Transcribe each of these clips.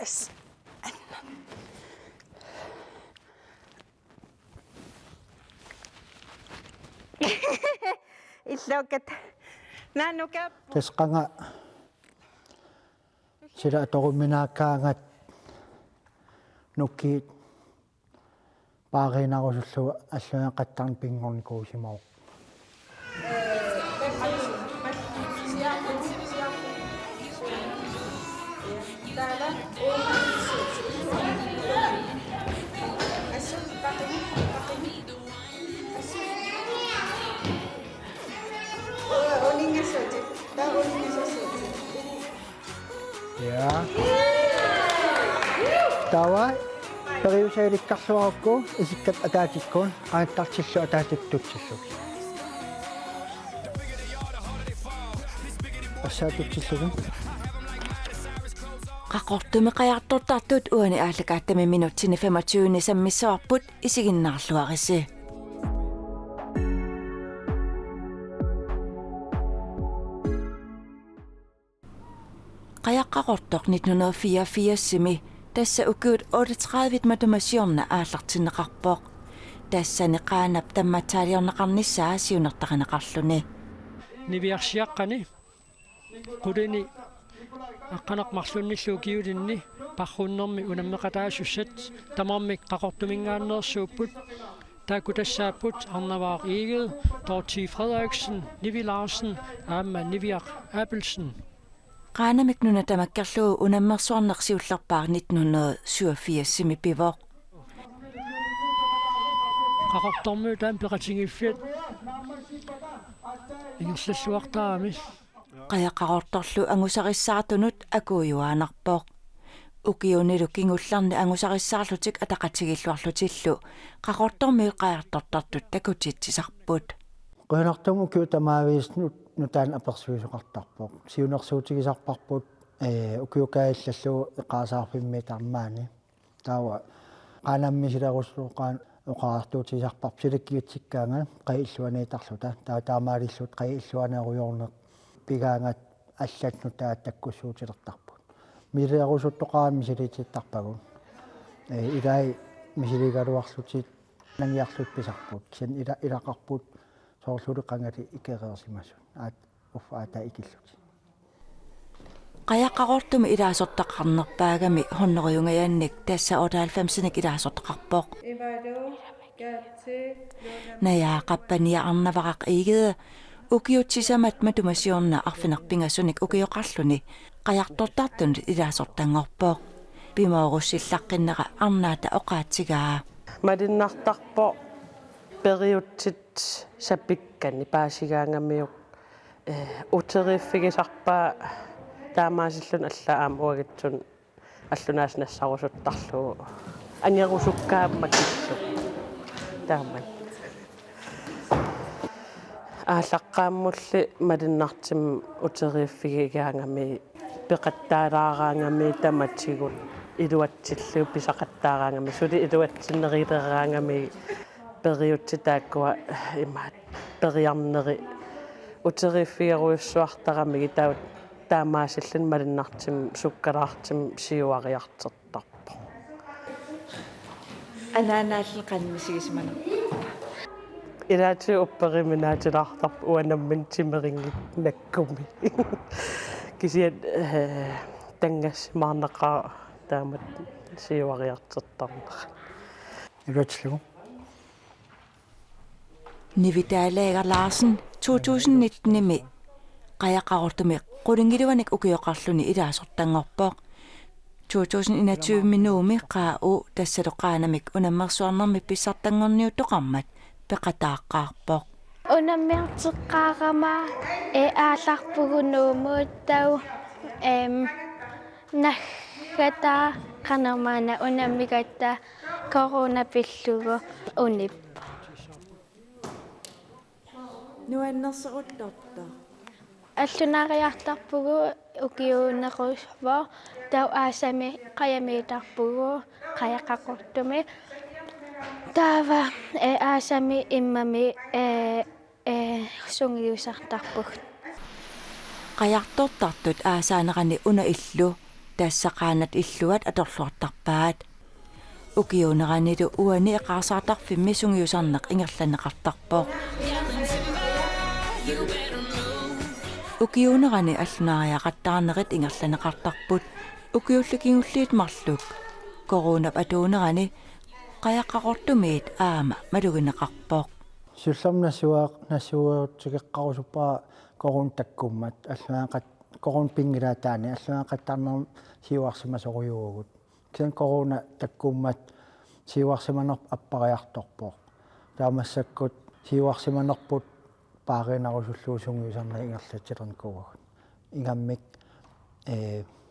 As. Illaukat. Nanuka. Tasqanga sila atoruminaakkaangat nukkiit paaqinarusullu аллуяқаттарни пингорникуусимау Ja. Tawa periusailikkarluarukku isikkat ataatikkuun qaattartillu ataatiktutsillu. Assaatutsillugun. Qaqortumi qajartortartut uani aallakaattami minuutsini 25 sammissaarput isiginnaarluarisi. Qajaqqaqortoq 1984-simi tässä ukiut 38 matumasioorna aallartinneqarpoq tassani qaanap tammatsaaliornaqarnissaa siunertaqanaqarluni niviarsiaqqani qulini aqqanaqmarlunnillu kiulinni parrunnermi unammeqataasussat tamarmik qaqortumingaannersuupput taakutassaapput arnavaaq Eged Dorthe Frederiksen Nivi Larsen aamma Niviaq Abelsen qaanamik nuna tamakkerluu unammersuarnersiullerpaaq 1987-simi pivoq qaqortormu taam peqatingiffiat ingersalluartaami qajaqqaqortorlu angusarissaatunut akuujuaanarpoq ukiunilu kingullarni angusarissаарlutik ataqatigilluarlutillu qaqortormi qajartortartut takutitsisarput Qunartumu kiutamaaviisnut nutaan apersuisuqartarpoq siunersuutigisarparput ukiukaillallu iqaasaarfimmi tarmaani taawa qaanammisilерусluuqaan uqaartuutisarparp silikkiutsikkaanga qaiilluaniitarluta taamaалиллут qaiilluaneerujorneq pigaangat аллатнутаа таккуссуутилертарпут милиарусуттоqaан мисилититтарпагун илай мисилигалуарлутит нангиарлут писарпут син илақарпут соорлулеқангали икереерсимассут аат уффаата икиллут qajaqqaqortumi ilaasortaqarnerpaagami honnerujungajannik tassa 98-sinik ilaasortaqarpoq najaaqappaniarnavaqaq Egede ukiutsisamat matumasiorna arfinerpingassunik ukioqarluni qajartortartunut ilaasortangorpoq pimoorussillaqqinneqa arnaata oqaatsigaa malinnartarpo periutsit sapikkanni paasigaangamiuq uteriiffigisarpaa таамаасиллун аллаам уагитсун аллунааснассарусуттарлугу анерусуккаамма киллу тааман ааллаққааммулли малиннартим утерииффигигаангами пеқаттаалаараангами таматсигут илуатсиллу писақаттаараангами сули илуатсиннерилераангами периутситааккуа имаат периарнери утерииффигеруйуссуартарамиги таут таамаасиллун малиннартим суккалаартим сиуариартертарпо Ананаалл qanmisigismana илаати уппериминаатилаартарп уанаммин тимерингит наккуми кисиат тангас маанеқаа таамат сиуариартертарнера илуатсилу Nivitaalager Larsen 2019-nimi qajaqqaqortumi qulingilуваник ukioqarluni ilaasortangorpoq 2021 nuumi qaa'u tassaluqaanamik unammersuarnermi pissartangorniuttoqarmat peqataaqqaarpoq unammerteqqaarama aallarpugunuumuut tau naggata qanermaana unammigatta coronapillugu unip nuannerseruttorta аллунаариартарпугу укиуунерусво тау аасами қаямиитарпугу қаяқаққортуми таава аасами иммами сунгиусартарпуг qajartortartut aasaanерани una illu тассақаанат иллуат аторлуартарпаат укиунеранилу уани эқарсаартарфимми сунгиусарнеқ ингерланеқартарпоо укиунерани аллунаариақаттаарнерит ингерланеқартарпут укиуллукингуллиит марлук коронап атуунерани қаяққақортумиит аама малугинеқарпоо суллернасуаақ насуутсигеққарусуппаа корун таккуммат аллуаақат корун пингилаатаани аллуаақаттарнерм сиуарсимасоруйуугут киан корона таккуммат сиуарсиманерп аппариарторпоо таамассаккут сиуарсиманерпут пааринарусуллуусунгиусарнери ингерлатсилерникуугагут ингаммик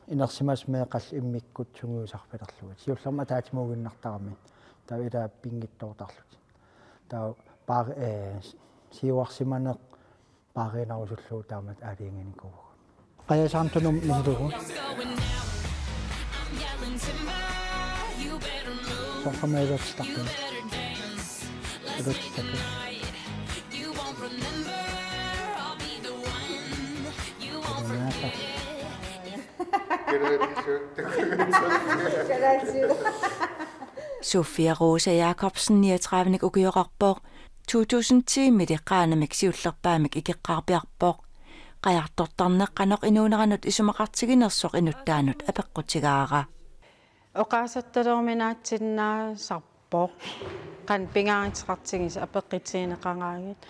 инерсимас меэқал иммиккут сунгиусарпилерлугит сиуллерма таатимуугиннартарами таа ила пингиттоортарлут таа паар сиуарсиманеқ пааринарусуллуу таамат аалиингиникуугагут қаясаантунум мисилугу сорфамаилуатстарпин элутстаку Sofia Rosa Jacobsen 39 ukiorarpoq 2010 midiqqaanamik siullerpaamik ikeqqarpiarpoq qajartortarneqqanoq inuuneranut isumaqartiginersoq inuttaanut apeqqutigaara Oqaasattalorminaatsinnaa sarpoq qan pingaaritiqartigis apeqqitiineqangaagit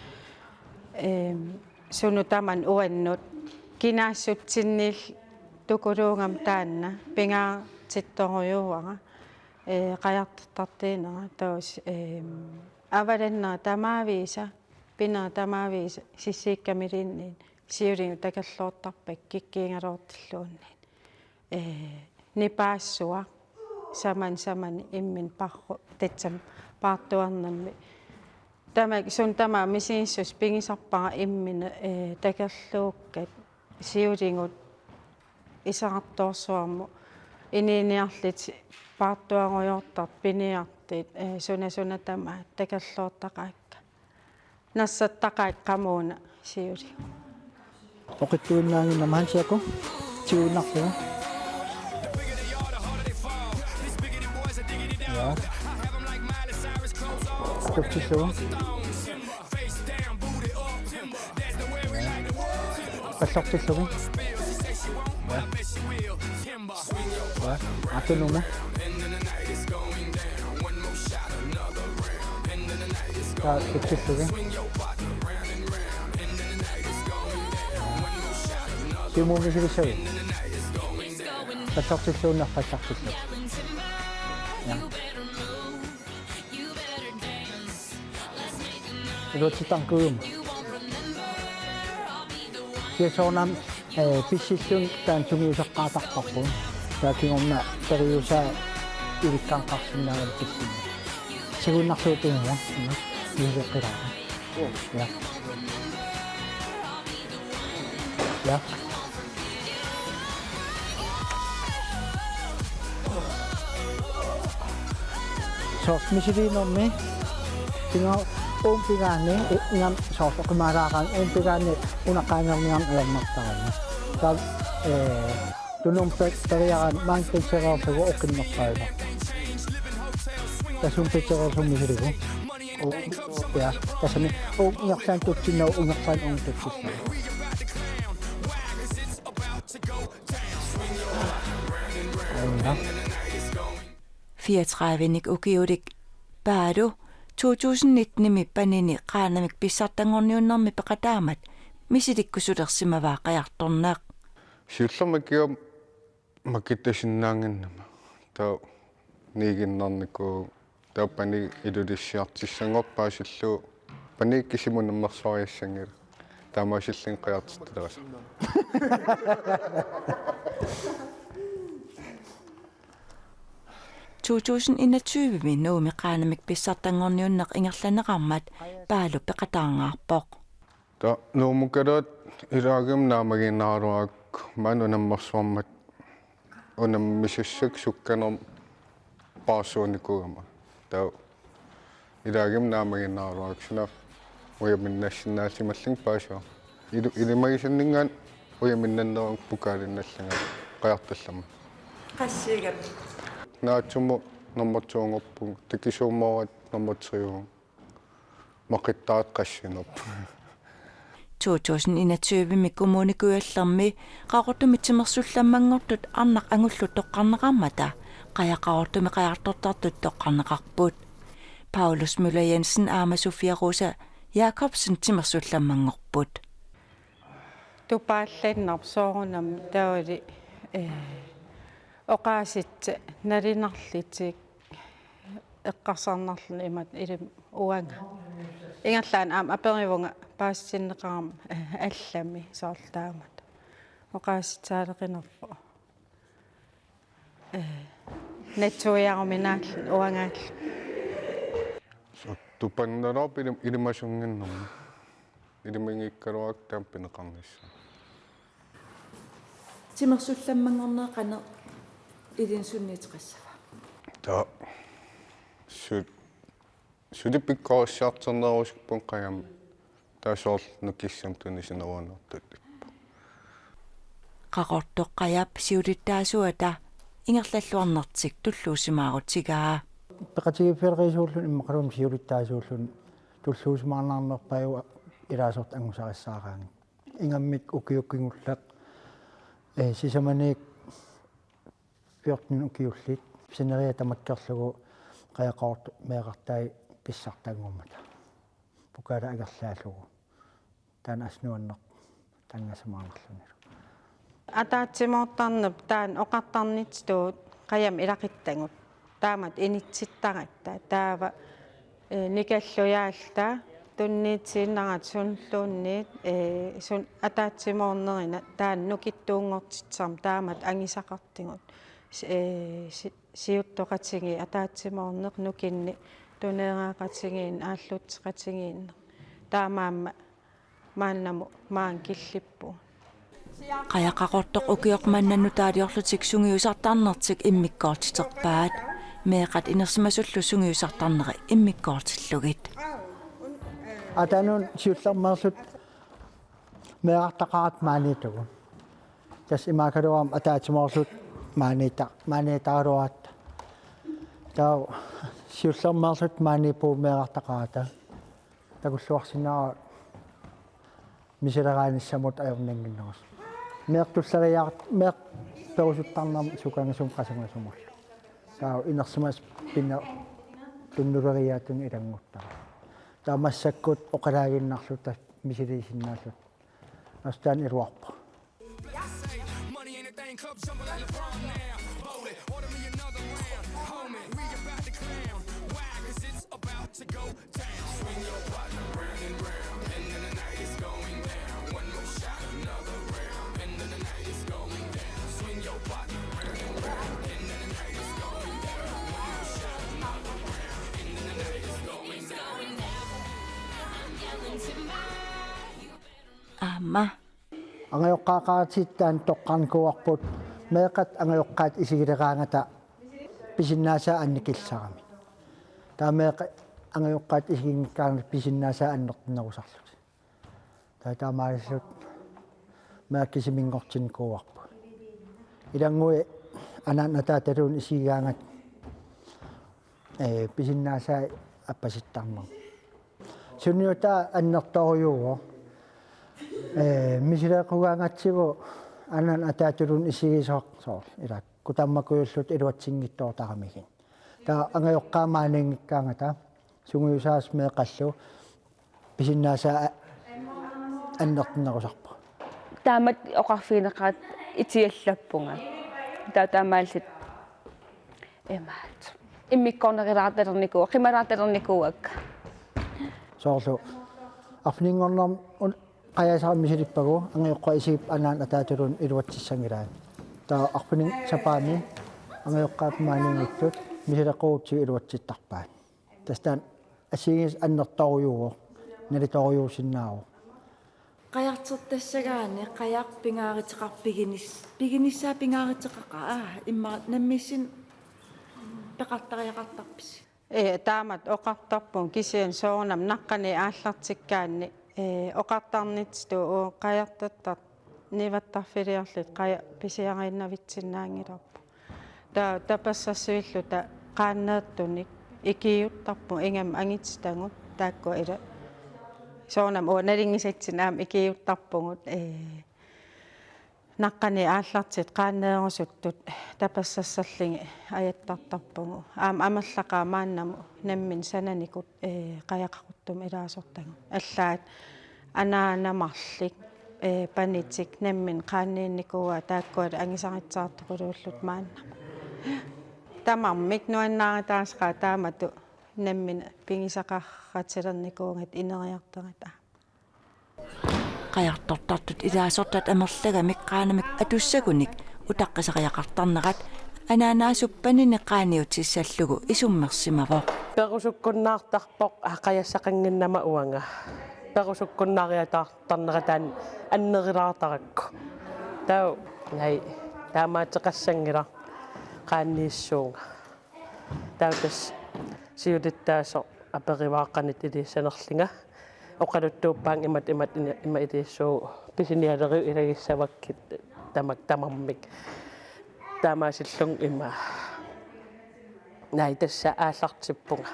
sunutaman uannut kinaassutsinniil tukuluungam taanna pingaartittoruyuuaqa qajartortartiinera taus avalanna tamaavisa pina tamaavisa sissiikkamiliinniin siulingu takalluortarpak kikkiingaluortilluunniin nipaassuaq saman immin parru tatsam paartuarnammi tamak sun tama misiissus pingisarpara immin takalluukkat siulingut isaqartoorsuarmu iniiniarlit paartuarujortar piniartit suna tama takalluortaqaakka nassattaqaat qamuuna siuli oqittuinnaangin namaansiaku siunarlugu ja tupsillugu qallortillugu ja atunuma ja tupsillugu Siumumisilisawi. Qallortilluunnar qallortillu. Ja. Ilutsitankuum. Kiasoornam pissillun taan sungiuseqqaatarparpun. Taakingorna teriusa ilikkaanqarsinnaagal pissinna. Sigunnarsuutinga. Yuuseqqilaa. Ja. Ja. Soos misiliinermi tinga umpigani ngam soos oqimaalaagaan umpigani unaqaangerniam alammartarani taa tunum teriaran maanqitsereersugu oqinnerpaila tasum pitsereersum misiligu ja tasami ungersaan tutsinau ungersaan ungtutsissa Fiatrævenik ukiudik baadu 2019 panini qaanamik pissartangorniunnermi peqataamat misitikkusulersimavaa qajartornaaq сиуллермакиум макиттасиннаангannама таа нигиннарнику тааппани илулиссиартиссангорпаасиллу паниккисимуннэрсуариассангила таамаасиллин қиартитталераса 2021 nuumi qaanamik pissartangorniunneq ingerlaneqarmat paalu peqataangaarpoq та нуумукалаат илаагим наамагиннааруак манунаммерсуармат унаммисуссак сукканер паасууникугама та илаагим наамагиннааруак суна уяминнассинаасималлин паасуа илимагисаннингаан уяминнаннерак пукаалинналлага qajartallama qassiigam naatsumu nummertuungorpung tikisuumawat nummertriung maqittaat qassinerp 2021 kommunikuallermi qaqortumitsimersullammanngortut arnaq angullu toqqarneqarmata qayaqaqortumi qayartortartut toqqarneqarput Paulus Müller Jensen Ama Sofia Rosa Jakobsen timersullammanngorput tupaallannar soorunam tauli oqaasit nalinarlitik eqqarsarnarlun imat ilim uanga ingallaan aam aperivunga paassinneqaram allami soortaamat oqaasit saaleqinerpo netsuiaruminaallun uangaall tupannarop ilimasunginnerma ilimingikkaluak tamppineqarnissa timersullammanngorneqane ilinsunniiteqassava ta sudipikkoorsiarternerusukpun qajam taasoorl nukissam tunisineruanertut qaqortoqqajap siulittaasuata ingerlalluarnertik tulluusimaarutsigaa peqatigiffileqisuullun imмақалуум сиулиттаасууллун туллуусмаарнаарнерпаю илаасорт ангусарissаақаанги ингаммик укиуккингуллақ сисаманик пиортнун укиуллит синерия тамаккерлугу қаяқаорт меэқартай киссартаагууммата пукаала агерлааллугу таан аснуаннеқ тангасамаарнерлунилу атаатсимоортарнеп таан оқартарнитсуут қаям илақиттангут таамат иниtsittaqatta таава никаллуяалта тунниитсииннарат сунлуунниит сун атаатсимоорнерина таан нукиттуунгортитсарм таамат ангисақартигут сиуттоқатиги атаатсимоорнеқ нукинни тунеераақатигиин ааллутсеқатигиинне таамаама мааннаму маан киллиппу qayaqaqortoq ukiormannannu taaliorlutik sungiusartarnertik immikkoortiterpaat meeqat inersimasullu sungiusartarneri immikkoortillugit атанун сиуллэрмаерлут меартақарат маанитугу тас имаакалуарам атаатимоорлут маанитааруаат таа сиуллэрмаерлут маанипуу меартақарата такуллуарсинаа мисилерааниссамут аёрнангиннерус меэртуллериаат меэр перусуттарнам сукангасум қасангасумуллу таа инерсимас пинна туннулериаатун илангуттара таа массаккут оқалаагиннарлута мисилисиннааллут астаан ируарпа Amma ангайоққаақаатиттаан тоққарникуарпут меэқат ангайоққаат исигилераангата писиннаасаа анникилларами таамеэқа ангайоққаат исигингкаарни писиннаасаа аннертинерусарлут таамааллут мааккисимингортинкуарпу илангуи анаанатааталуун исигаангат писиннаасаа аппаситтарнер сунниута аннерторюуо мисилеқугаангатсигу анан атаатулун исигисоорсоор ила кутаммакуйуллут илуатсингиттоортарамигин таа ангайоққаамаанингиккаангата сунгуйусаас меқаллу писиннаасаа аннертинерусарпа таамат оқарфинеқаат итиаллаппунга таамааллит эмаат иммиккорнерилаарталерникуа қималаарталерникуак соорлу афнингорнам qajasaqam misilippagu angayuqqa isip anaan ataatulun iluatsissangilaa taa arpuning sapaami angayuqqaap maaniingittut misilequutsi iluatsittarpaat tastaan asiigis annertoruyuugo nalitoruyuusinnaaru qajartertassagaani qajaq piginissаа pingaariteqaqa imma nammissin peqartariaqartarpis taamat oqartarpun kisian soornam naqqani aallartikkaanni oqartarnitstu qajartattar nivattarfiliarlit qaja pisiariinnavitsinnaangilarpu tapassassуиллута qaanneertunik ikiuttarpu ingam angitstangut taakku ila soornam uanalingisatsin aam ikiuttarpungut naqqani aallartit qaanneerusuttut tapassassarlingi ajattartarpungu aam amallaqaa maannamu nammin sananikut qayaqaquttum ilaasortangu allaat anaanamarlik panitik nammin qaanniinnikuua taakkuala angisaritsaartuquluullut maannamu tamarmik nuannaaritaasqa taamatu nammin pingisaqarratilernikuungat ineriarterat qajartortartut ilaasortat amerlaga miqqaanamik atussagunik utaqqisaqaqartarnerat anaanaasuppanini qaaniutissаллугу isummersimavo перусуккуннаартарпоq ақаяссақангиннама уанга перусуккуннаариатаартарнератаан аннерилаартаракку тау най таамаатеқассангила qaanniissuunga таутас сиулиттаасо аперивааққанит илиссанерлинга оқалуттууппаан имат има илиссуу писиниалери илагиссаваккит тамармик таамаасиллун има най тасса ааллартиппунга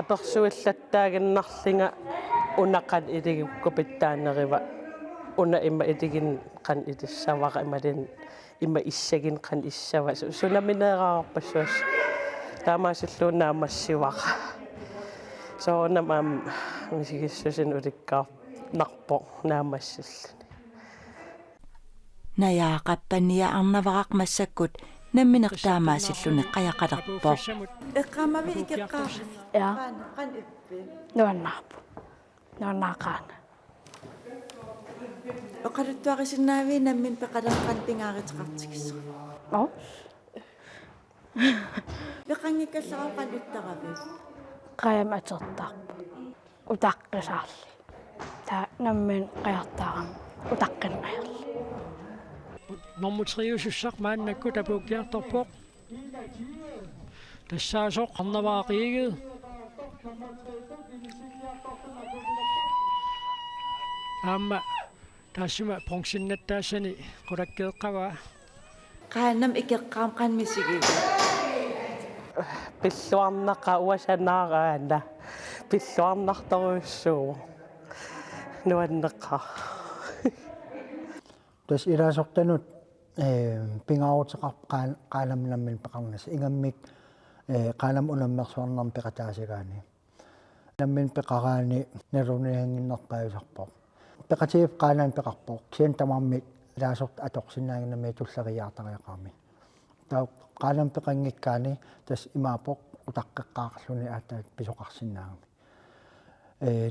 аперсуиллаттаагиннарлинга унаққан илигукку питтаанерива уна има илигин қан илиссавара ималин има иссагин қан иссава сунаминеераарпассуас таамаасиллууннаамассивара соонамам мисигиссусин уликкаа нарпо наамассиллани наяақаппания арнаварaq массаккут намминер таамаасиллуни қаяқалерпо эққамави икеққаа Ja. қан иппи Nuannaaqaana. оқалуттуарисиннаави наммин пеқалерқан пингааритеқартикисса Oh. пеқангиккаллараа уттарави Qayam atertarpu. Utaqqisаарli. Ta nammin qayartaaram utaqqinnaarli. нормутриусуссақ мааннакку тапууккиарторпоқ тассаасоқ арнаваақиигið аама тассима пронксиннаттаассани қулаккеэққаваа qaannam икеққаам qanmisigiga пиллуарнаqa уасанаараана пиллуарнарторуссуу нуаннеqa тас илаасортанут пингаавутеқар qaalamlammin peqarnas ingammik qaalam unammersuarnarm peqataasigaani nammin peqaraani narunianginnerpaayusarpoq peqatiif qaalaan peqarpoq sien tamarmik ilaasort atoqsinnaanginami tulleriaartariaqaami taa qaalam peqanngikkaani tas imaapoq utaqqeqqaaqarluni aataat pisoqarsinnaagami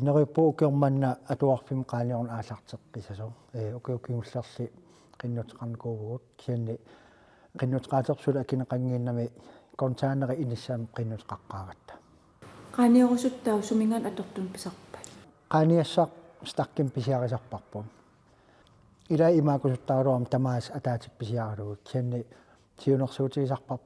nerippu ukiormanna atuarfim qaaniorn aallarteqqisaso ukiukiullerli qinnuteqarnikuugut sianni qinnuteqaatersula akineqangiinnami kontaaneri inissaam qinnuteqaqqaagatta qaaniorusuttaa sumingan atortun pisarpa qaaniassaq stakkim pisiarisarparpun ila imaakusuttaaruam tamaas ataatik pisiarugut sianni siunersuutigisarpar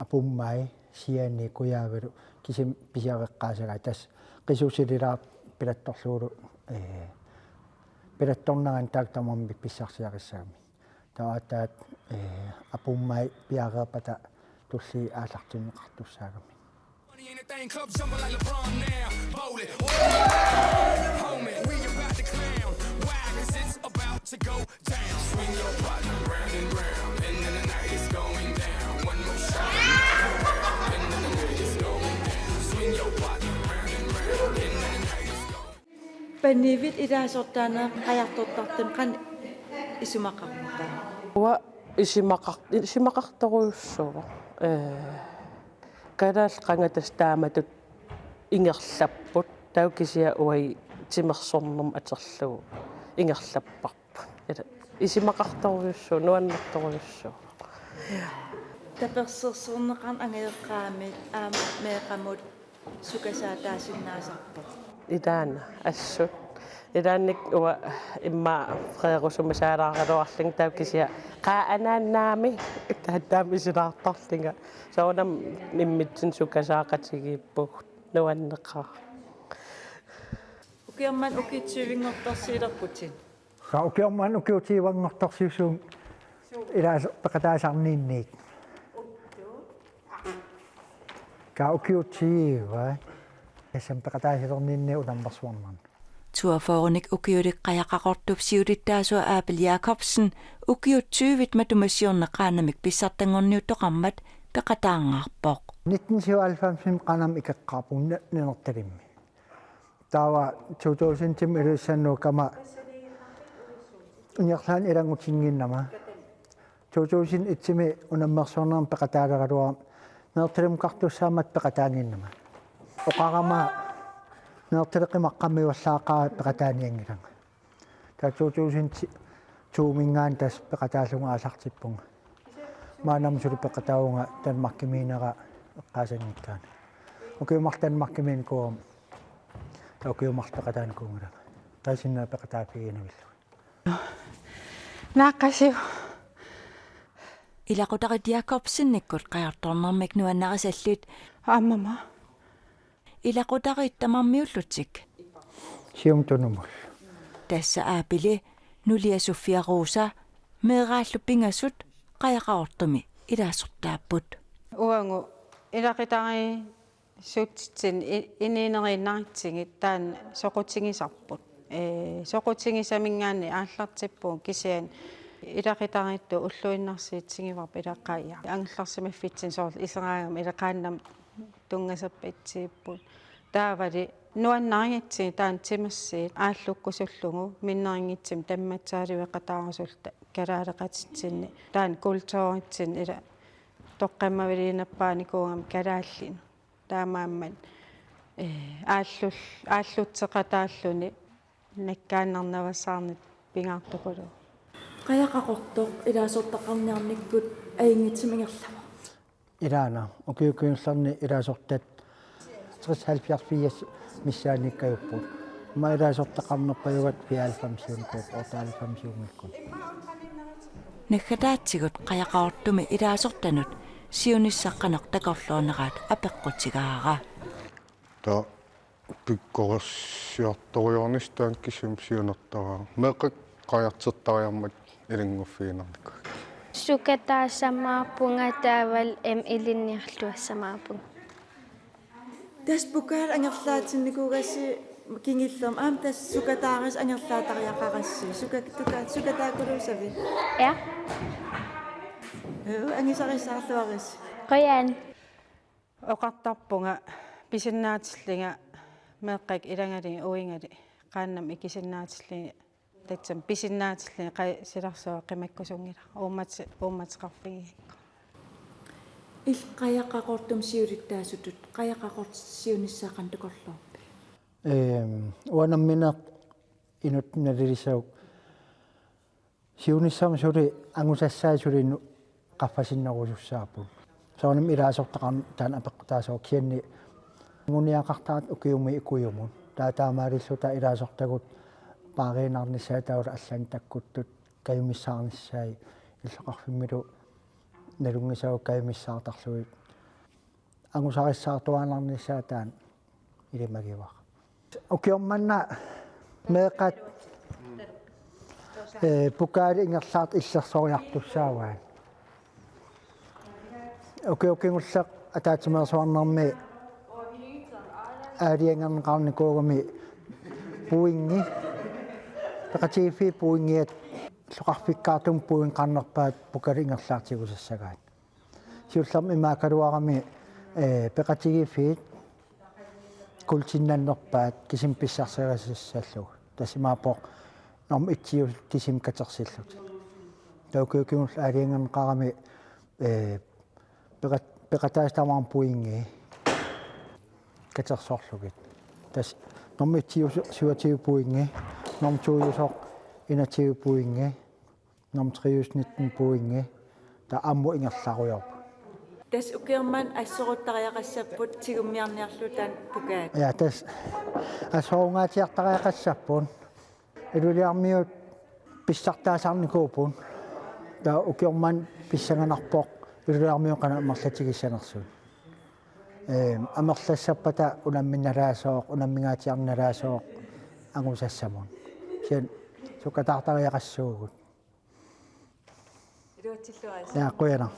apummai sianni kuyaavilu kisim pisiareqqaasagai tas qisusililaa pilattorluulu pilattornaran taaktamarmik pissarsiarissaami taataat apummai piareerpata tulli aallartinneqartussaagami Anything club jumping like LeBron now. Bowl it. Homie, we about to clown. Why? 'Cause it's about to go down. Swing your partner round and round. And then the night is going down. One more shot. And then the night is going down. Swing your partner round and round. And then the night is going panivit ilaasortaana qajartortartun qan isumaqarpa уа исимақарторуйуссуува калаал қангатас тааматут ингерлаппут таукисиа уай тимерсорнерм атерлугу ингерлаппарпу ила исимақарторуйуссуу нуаннарторуйуссуу таперсерсернеқан ангеэққаами аама меэқамут сукасаатаасиннаасарпа идаана ассут идаанник уа имма фреерусумасаалаагалуарлин таукисиа қаа анааннаами тааттаами силаартарлинга соонам миммитсин сукасаақатигииппуг нуаннеқаа укиамман укитсивингортарсиилерпутин qa ukiorman ukiutiivangortorsiusuun ilaas peqataasarniinniik Ka ukiuti vai. Esem peqataasilerninni unammarsuarnan. Tuaforunik ukiudiqqajaqaqortup siudittaasua Aapel Jacobsen ukiutsyvit matumassiorneqaanamik pissartangorniuttoqarmat peqataangaarpoq. 1997 qanam ikeqqaapun ninertalimmi. Tawa 2000 tim ilusannu kama unyarlaan ilangutinginnama. 2000 itsimi unammarsuarnaan peqataaleraluar nertalim qartussaamat peqataaninnama. Oqarama nerteleqimaqqammiuallaaqaa peqataaniangilanga. Ta 2000 tuumingaan tas peqataalunga allartippunga. Maanam suli peqataunga tanmarkimiinera eqqaasangikkaan. Ukiumartan markimin kuum. Ta ukiumartaqataan kuungala. Taisinna peqataapiginavilla. Naaqasiu. Ilaqutarit Jacobsen nikkut qajartornermik nuannarisallut Ammama. ilaqutarit tamarmiullutsik. Sium tunumul. Tassa Aapili nuliasuffiaruusa meeraallu pingasut qajaqaortumi ilaasortaapput. Uangu ilaqitari suutsin iniineriinnaritsigit taan soqutingisarput. Soqutingisamingaanni aallartippuun kisian ilaqitarittu ulluinnarsiitsingivarp ilaqaaya. Angillarsimaffitsin soorl iseraagam ilaqaannam tungasappitsiipput. Taavali nuannariatsi taan timassiit aallukkusullungu minneringitsim tammatsaaliveqataarusulta kalaaleqatitsinni taan kultuuritsin ila toqqammaviliinappaanikuungam kalaallin taamaamman aallutseqataalluni nakkaannarnavassaarnit pingaartukulu. Qajaqaqortoq ilaasortaqarniarnikkut aingitsimigerlava. Ilaana ukiukiullarni ilaasortat 70 missaanikkajupput. Ma ilaasortaqarnerpajugat 94 95 Nakhataatsigut qajaqaortumi ilaasortanut siunissaqqanoq takorluuneraat apeqqutigaara. Ta pikkorsiartoriornistaan kisum siunertaraa. Meeqaq qajartertariarmat ilinguffiinarnikku. Sukataasamaapunga taaval ilinniarluassamaapun. Tas bukaal angerlaatinnikuugassi kingillerm aam tas sukataaris angerlaatariaqarassi sukataakuluusavi. Ja, Angisarissaarluaris. qoyan. Oqartarpunga pisinnaatilinga meeqqak ilangali uingali qaannam ikisinnaatilinga tatsam pisinnaatilinga silarsua qimakkusungila uummatseqarpigi. Qajaqaqortum siulittaasutut qajaqaqort siunissaaqantukorluarpi. Uanammina inut nalilisau siunissam suli angusassaa suli qaffasinnarussaapun. Saunam ilaasortaqan taan apeqqutaasoo kianni nguniaqartaat ukiumi ikujumun. Taataamaarilluta ilaasortagut paariinarnissaa taula allan takkuttut kayumissaarnissai иллоqarfimmilu nalungisau kayumissaartarluit angusarissaartuaanarnissaa taan ilimagivaq. Ukiormanna meeqat pukaali ingerlaart illersooriartussaavaan. Ukiukingullaq ataatimeersuarnermi aaliangerneqarnikuugami puingi peqatiifi puingiat soqarfikkaartum puinqarnerpaat pukaali ingerlaartigusassagaat. Siullerm imaakaluarami peqatigifiit kultinnannerpaat kisim pissarserasassallu tasimaapoq norm itsius kisim katersillut. Taukiukingull aaliangerneqarami peqataastamaarm puingi katersorlugit. Tas norm itsius suatiu puingi norm tuujusoq inatiu puingi norm triusnitten puingi ta ammu ingerlaruyorp. Tas ukiorman assoruttariaqassapput tigummiarniarlutan pukaat. Ja tas assoorungaatiartariaqassappun iluliarmiut pissartaasaarnikuupun ta ukiorman pissanganarpoq iluliarmiu qanammerlatigissanersun. Amerlassappata unamminnalaasoq unammingaatiarnalaasoq angusassamun. Sian sukataartariaqassuugut. Ja qoyana.